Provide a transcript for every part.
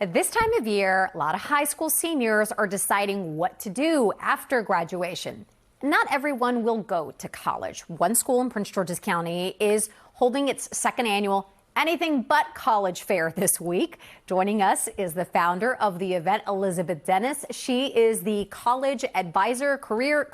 At this time of year, a lot of high school seniors are deciding what to do after graduation. Not everyone will go to college. One school in Prince George's County is holding its second annual Anything But College Fair this week. Joining us is the founder of the event, Elizabeth Dennis. She is the college and career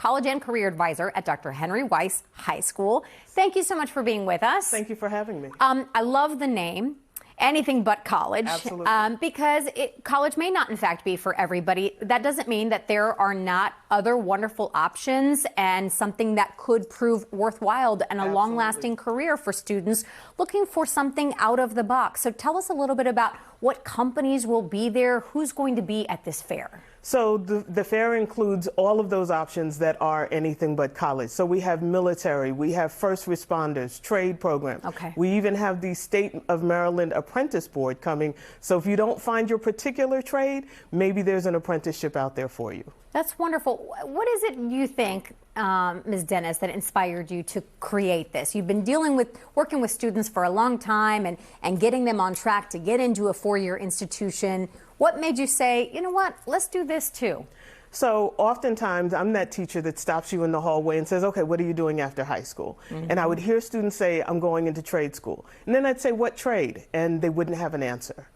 advisor at Dr. Henry Weiss High School. Thank you so much for being with us. Thank you for having me. I love the name. Anything but college. Absolutely. Because college may not, in fact, be for everybody. That doesn't mean that there are not other wonderful options and something that could prove worthwhile and a long-lasting career for students looking for something out of the box. So tell us a little bit about what companies will be there, who's going to be at this fair. So the fair includes all of those options that are anything but college. So we have military, we have first responders, trade programs. Okay. We even have the State of Maryland Apprentice Board coming. So if you don't find your particular trade, maybe there's an apprenticeship out there for you. That's wonderful. What is it you think, Ms. Dennis, that inspired you to create this? You've been working with students for a long time and getting them on track to get into a four-year institution. What made you say, you know what, let's do this too? So oftentimes I'm that teacher that stops you in the hallway and says, okay, what are you doing after high school? And I would hear students say, I'm going into trade school. And then I'd say, what trade? And they wouldn't have an answer.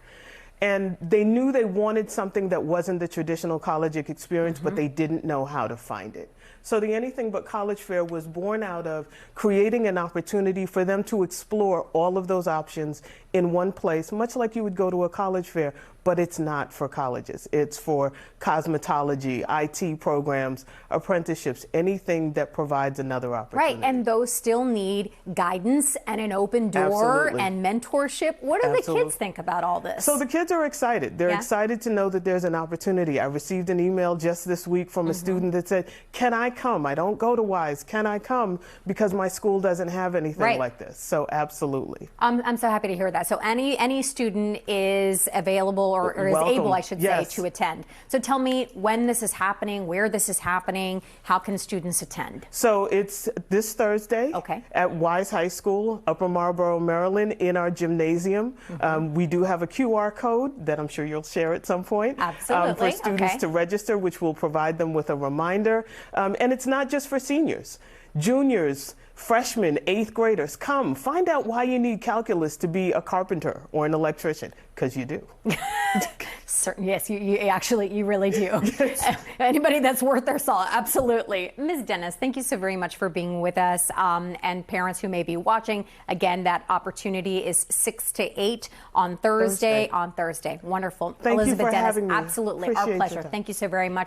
And they knew they wanted something that wasn't the traditional college experience, but they didn't know how to find it. So the Anything But College Fair was born out of creating an opportunity for them to explore all of those options in one place, much like you would go to a college fair, but it's not for colleges. It's for cosmetology, IT programs, apprenticeships, anything that provides another opportunity. Right, and those still need guidance and an open door and mentorship. What do the kids think about all this? So the kids are excited. They're excited to know that there's an opportunity. I received an email just this week from a student that said, can I come? I don't go to Wise. Can I come? Because my school doesn't have anything like this. So absolutely. I'm so happy to hear that. So any student is available or is able, I should say, to attend. So tell me when this is happening, where this is happening, how can students attend? So it's this Thursday at Wise High School, Upper Marlboro, Maryland, in our gymnasium. We do have a QR code that I'm sure you'll share at some point. Absolutely. For students to register, which will provide them with a reminder. And it's not just for seniors. Juniors, freshmen, 8th graders, come find out why you need calculus to be a carpenter or an electrician, because you do. Yes, you really do. Anybody that's worth their salt, absolutely. Ms. Dennis, thank you so very much for being with us. And parents who may be watching, again, that opportunity is 6 to 8 on Thursday. Wonderful. Thank Elizabeth you for Dennis, having me. absolutely. Appreciate Our pleasure. Thank you so very much.